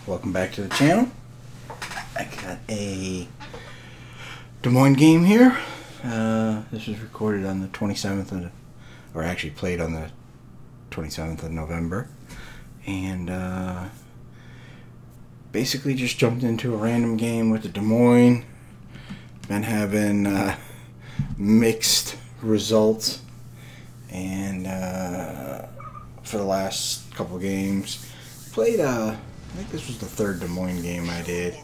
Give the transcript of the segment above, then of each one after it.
Welcome back to the channel. I got a Des Moines game here. This was recorded on the 27th of, or actually played on the 27th of November. And basically just jumped into a random game with the Des Moines. Been having mixed results, and for the last couple games played I think this was the third Des Moines game I did.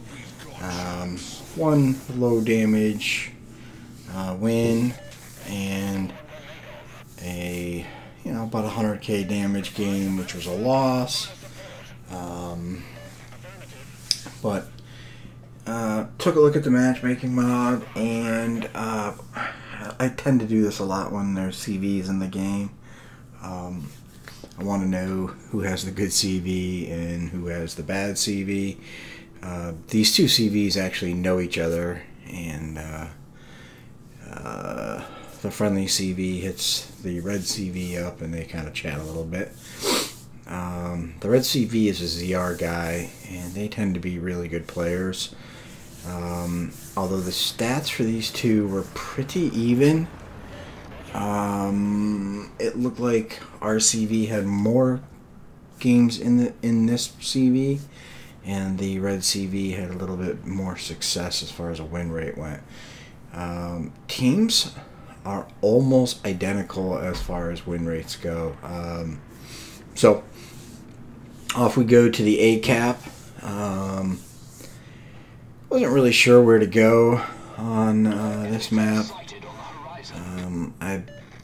One low damage win and a about 100k damage game, which was a loss. But took a look at the matchmaking mod, and I tend to do this a lot when there's CVs in the game. I want to know who has the good CV and who has the bad CV. These two CVs actually know each other, and the friendly CV hits the red CV up, and they kind of chat a little bit. The red CV is a ZR guy, and they tend to be really good players. Although the stats for these two were pretty even. It looked like our CV had more games in this CV, and the red CV had a little bit more success as far as a win rate went. Teams are almost identical as far as win rates go. So off we go to the A cap. Wasn't really sure where to go on this map.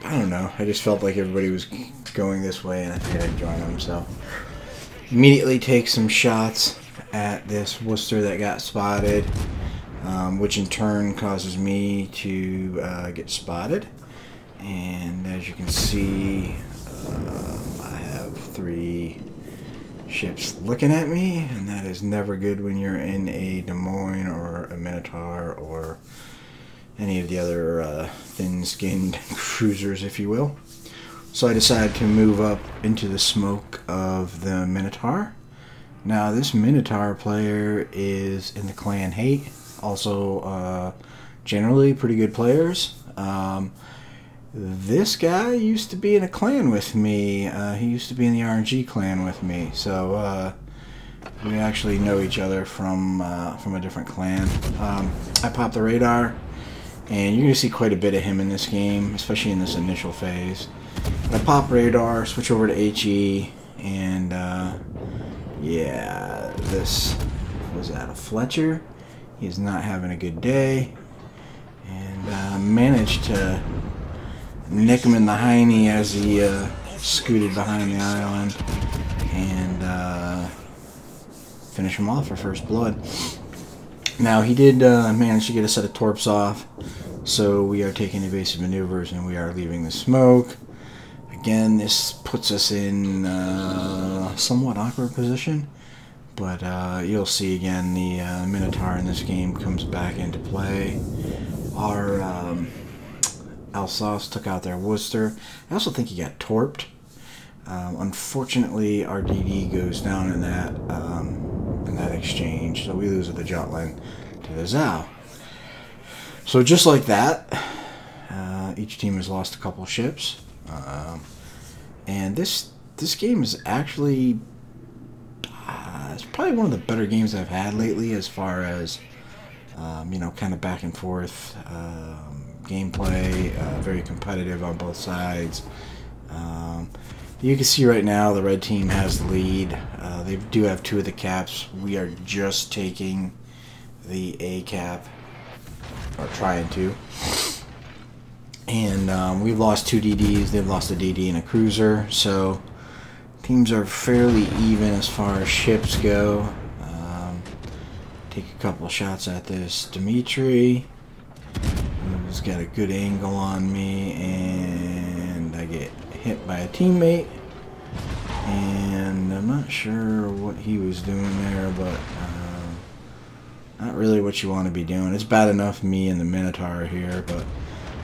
I don't know. I just felt like everybody was going this way, and I think I'd join them. So immediately take some shots at this Worcester that got spotted, which in turn causes me to get spotted. And as you can see, I have 3 ships looking at me, and that is never good when you're in a Des Moines or a Minotaur or any of the other thin-skinned cruisers, if you will. So I decided to move up into the smoke of the Minotaur. Now this Minotaur player is in the clan Hate, also generally pretty good players. This guy used to be in a clan with me. He used to be in the RNG clan with me, so we actually know each other from a different clan. I popped the radar, and you're going to see quite a bit of him in this game, especially in this initial phase. I pop radar, switch over to HE, and yeah, this was at a Fletcher. He's not having a good day, and managed to nick him in the hiney as he scooted behind the island, and finish him off for first blood. Now he did manage to get a set of torps off, so we are taking evasive maneuvers and we are leaving the smoke. Again, this puts us in a somewhat awkward position, but you'll see again the Minotaur in this game comes back into play. Our Alsace took out their Worcester. I also think he got torped. Unfortunately, our DD goes down in that exchange, so we lose at the Jutland to the Zao. So just like that, each team has lost a couple ships, and this game is actually it's probably one of the better games I've had lately, as far as kind of back and forth gameplay, very competitive on both sides. You can see right now the red team has the lead. They do have 2 of the caps. We are just taking the A cap, or trying to. And we've lost 2 DDs. They've lost a DD and a cruiser. So teams are fairly even as far as ships go. Take a couple shots at this Dimitri. He's got a good angle on me, and I get hit by a teammate, and I'm not sure what he was doing there, but not really what you want to be doing. It's bad enough me and the Minotaur here, but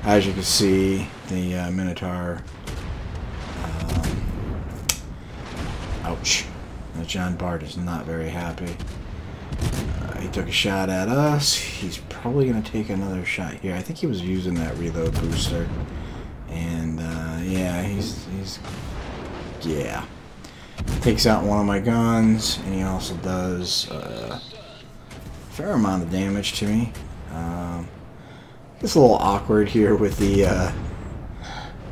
as you can see, the Minotaur ouch, John Bart is not very happy. He took a shot at us. He's probably going to take another shot here. I think he was using that reload booster. And, yeah, he's yeah. Takes out one of my guns, and he also does a fair amount of damage to me. It's a little awkward here with the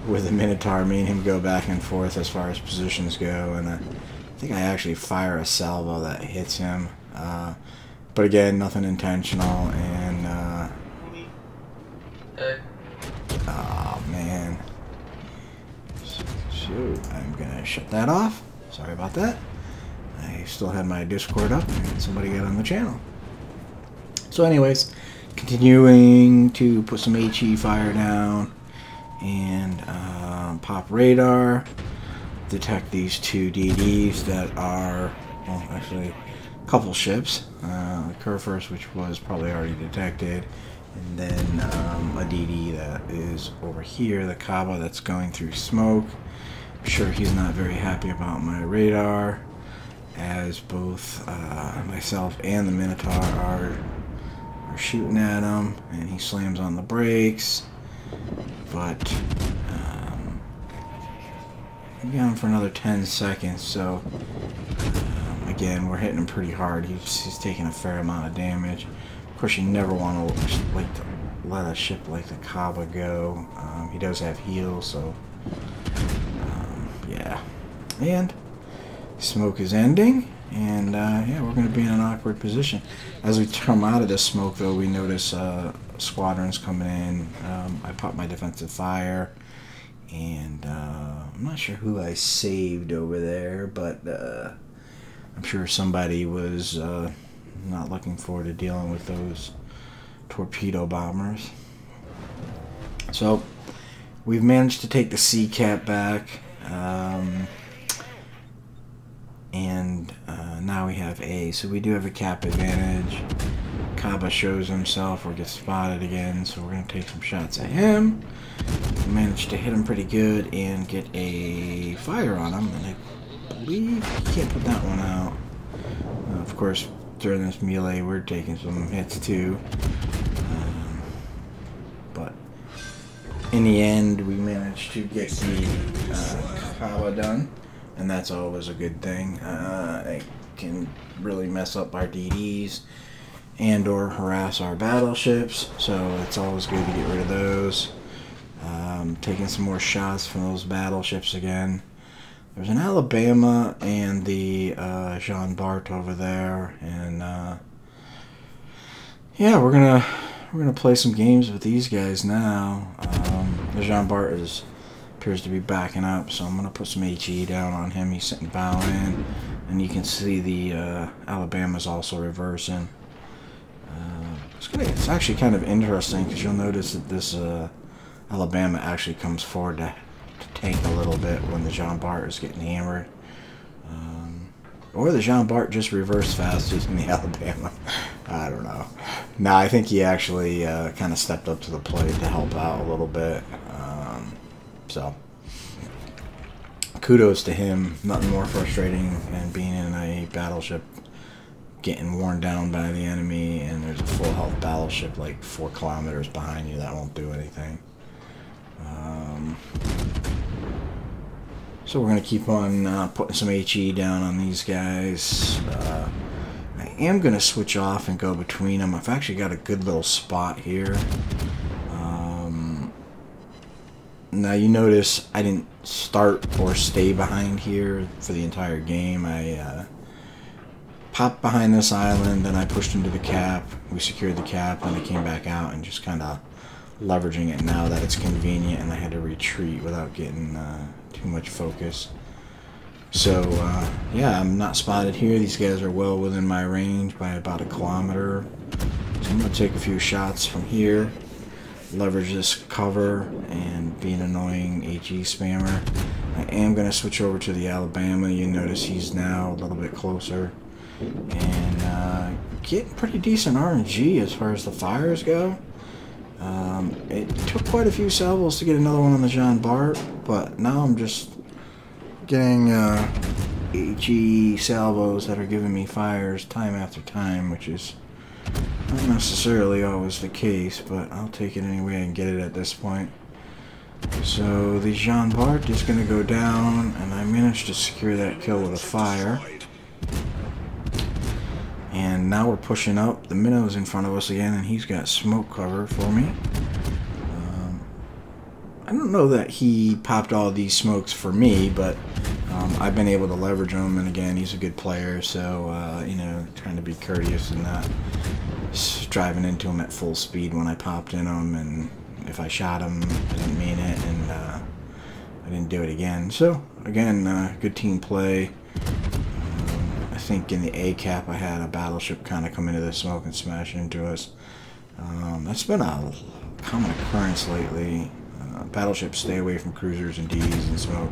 Minotaur. Me and him go back and forth as far as positions go, and I think I actually fire a salvo that hits him. But again, nothing intentional, and oh man. Shoot, I'm gonna shut that off. Sorry about that. I still had my Discord up and somebody got on the channel. So anyways, continuing to put some HE fire down and pop radar, detect these two DDs that are, well, actually a couple ships. The Curfirst, which was probably already detected, and then a DD that is over here, the Kaba that's going through smoke. I'm sure he's not very happy about my radar, as both myself and the Minotaur are shooting at him, and he slams on the brakes. But we got him for another 10 seconds, so again, we're hitting him pretty hard. He's taking a fair amount of damage. Of course, you never want to let a ship like the Kaba go. He does have heals, so yeah. And smoke is ending, and yeah, we're going to be in an awkward position. As we come out of this smoke, though, we notice squadrons coming in. I pop my defensive fire, and I'm not sure who I saved over there, but I'm sure somebody was not looking forward to dealing with those torpedo bombers. So we've managed to take the C cap back, and now we have A, so we do have a cap advantage. Kaba shows himself or gets spotted again, so we're going to take some shots at him. We managed to hit him pretty good and get a fire on him, and I believe you can't put that one out. Of course, during this melee, we're taking some hits too. But in the end, we managed to get the Kaba done, and that's always a good thing. It can really mess up our DDs and or harass our battleships, so it's always good to get rid of those. Taking some more shots from those battleships again. There's an Alabama and the Jean Bart over there, and yeah, we're gonna play some games with these guys now. The Jean Bart appears to be backing up, so I'm gonna put some HE down on him. He's sitting bow in, and you can see the Alabama's also reversing. It's actually kind of interesting because you'll notice that this Alabama actually comes forward to tank a little bit when the Jean Bart is getting hammered. Or the Jean Bart just reversed faster than the Alabama. I don't know. No, I think he actually kind of stepped up to the plate to help out a little bit. So, kudos to him. Nothing more frustrating than being in a battleship getting worn down by the enemy, and there's a full health battleship like 4 kilometers behind you that won't do anything. So we're going to keep on putting some HE down on these guys. I am going to switch off and go between them. I've actually got a good little spot here. Now you notice I didn't start or stay behind here for the entire game. I popped behind this island, then I pushed into the cap. We secured the cap, and I came back out and just kind of leveraging it now that it's convenient, and I had to retreat without getting too much focus. So yeah, I'm not spotted here. These guys are well within my range by about 1 kilometer. So I'm going to take a few shots from here, leverage this cover, and be an annoying HE spammer. I am going to switch over to the Alabama. You notice he's now a little bit closer, and getting pretty decent RNG as far as the fires go. It took quite a few salvos to get another one on the Jean Bart, but now I'm just getting HE salvos that are giving me fires time after time, which is not necessarily always the case, but I'll take it anyway and get it at this point. So the Jean Bart is going to go down, and I managed to secure that kill with a fire. And now we're pushing up. The minnow's in front of us again, and he's got smoke cover for me. I don't know that he popped all these smokes for me, but I've been able to leverage him, and again, he's a good player, so, you know, trying to be courteous and not driving into him at full speed when I popped in him, and if I shot him, I didn't mean it, and I didn't do it again. So, again, good team play. I think in the A cap I had a battleship kind of come into the smoke and smash into us. That's been a common occurrence lately. Battleships stay away from cruisers and Ds and smoke.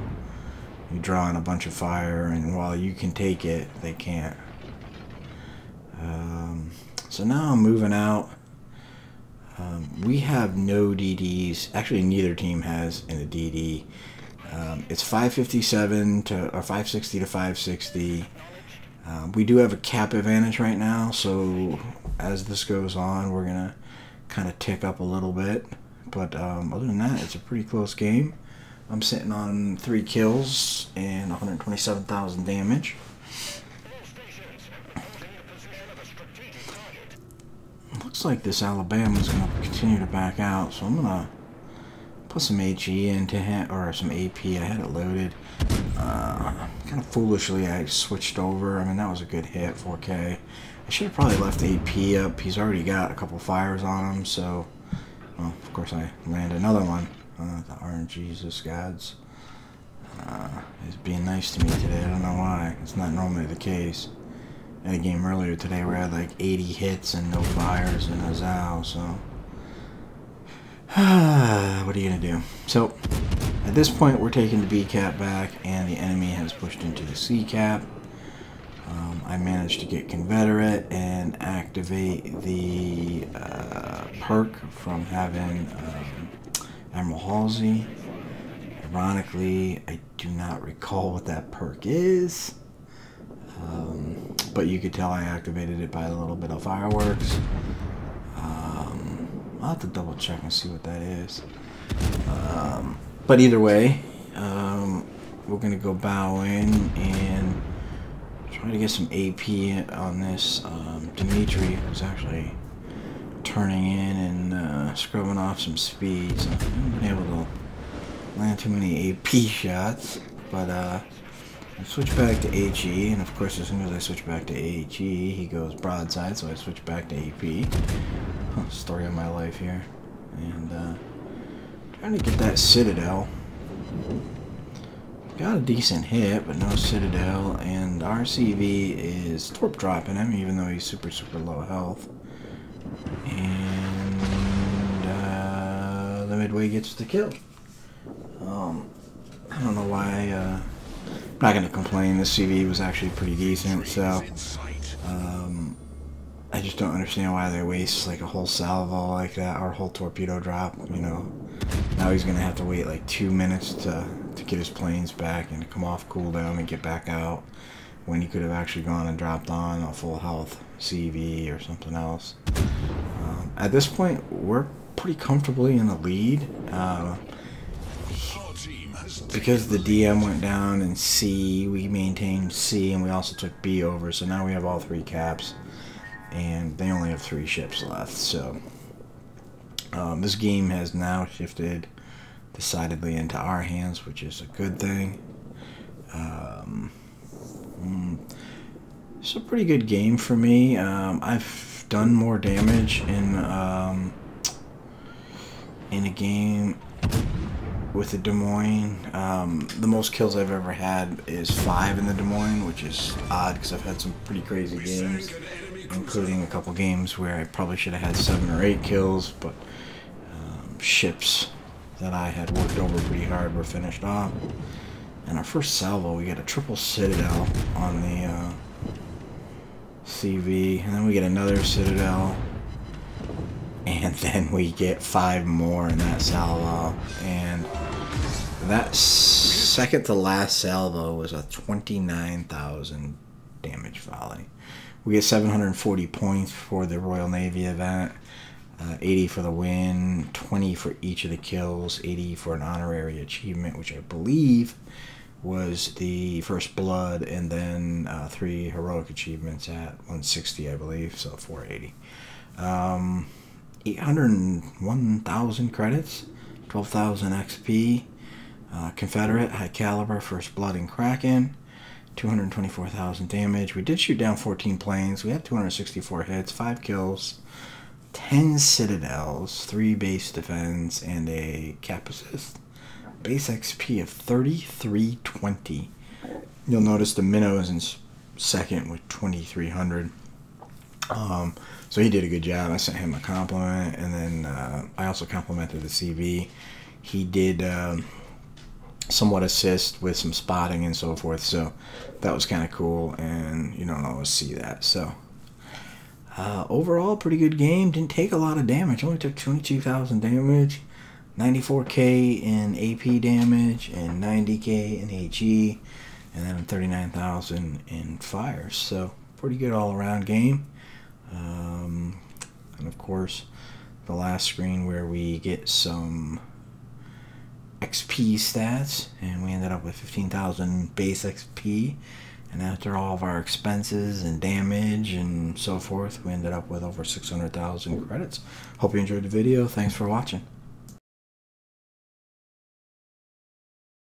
You draw in a bunch of fire, and while you can take it, they can't. So now I'm moving out. We have no DDs. Actually, neither team has in a DD. It's 557 to or 560 to 560. We do have a cap advantage right now, so as this goes on, we're gonna kind of tick up a little bit. But other than that, it's a pretty close game. I'm sitting on 3 kills and 127,000 damage. Looks like this Alabama's going to continue to back out, so I'm going to put some HE into him, or some AP. I had it loaded. Kind of foolishly, I switched over. I mean, that was a good hit, 4K. I should have probably left AP up. He's already got a couple fires on him, so... Well, of course, I land another one. The RNG's, this gods, is being nice to me today. I don't know why. It's not normally the case. I had a game earlier today where I had like 80 hits and no fires and a Zao, so... what are you going to do? So, at this point, we're taking the B cap back, and the enemy has pushed into the C cap. I managed to get Confederate and activate the perk from having Admiral Halsey. Ironically, I do not recall what that perk is, but you could tell I activated it by a little bit of fireworks. I'll have to double check and see what that is. But either way, we're going to go bow in and try to get some AP on this. Dimitri was actually turning in and scrubbing off some speed, so I haven't been able to land too many AP shots. But I switch back to HE, and of course as soon as I switch back to HE, he goes broadside, so I switch back to AP. Story of my life here. And trying to get that Citadel. Got a decent hit, but no Citadel, and RCV is torp dropping him, even though he's super low health. And the Midway gets the kill. I don't know why. I'm not going to complain. The CV was actually pretty decent, so I just don't understand why they waste like a whole salvo like that, or a whole torpedo drop. You know, now he's going to have to wait like 2 minutes to get his planes back and to come off cooldown and get back out, when he could have actually gone and dropped on a full health CV or something else. At this point, we're pretty comfortably in the lead. Because the DM went down in C, we maintained C, and we also took B over, so now we have all 3 caps, and they only have 3 ships left. So this game has now shifted decidedly into our hands, which is a good thing. It's a pretty good game for me. I've done more damage in a game with the Des Moines. The most kills I've ever had is 5 in the Des Moines, which is odd because I've had some pretty crazy games, including a couple games where I probably should have had 7 or 8 kills, but ships that I had worked over pretty hard were finished off. And our first salvo, we get a triple Citadel on the CV, and then we get another Citadel, and then we get 5 more in that salvo. And That second to last salvo was a 29,000 damage volley. We get 740 points for the Royal Navy event, 80 for the win, 20 for each of the kills, 80 for an honorary achievement, which I believe was the First Blood, and then 3 heroic achievements at 160, I believe, so 480. 801,000 credits, 12,000 XP. Confederate, high caliber, First Blood and Kraken, 224,000 damage. We did shoot down 14 planes. We had 264 hits, 5 kills, 10 citadels, 3 base defense, and a cap assist. Base XP of 3,320. You'll notice the minnow is in second with 2,300. So he did a good job. I sent him a compliment, and then I also complimented the CV. He did somewhat assist with some spotting and so forth, so that was kind of cool, and you don't always see that. So overall, pretty good game. Didn't take a lot of damage. Only took 22,000 damage, 94k in AP damage, and 90k in HE, and then 39,000 in fire. So pretty good all-around game. And of course, the last screen where we get some XP stats, and we ended up with 15,000 base XP, and after all of our expenses and damage and so forth, we ended up with over 600,000 credits. Hope you enjoyed the video. Thanks for watching.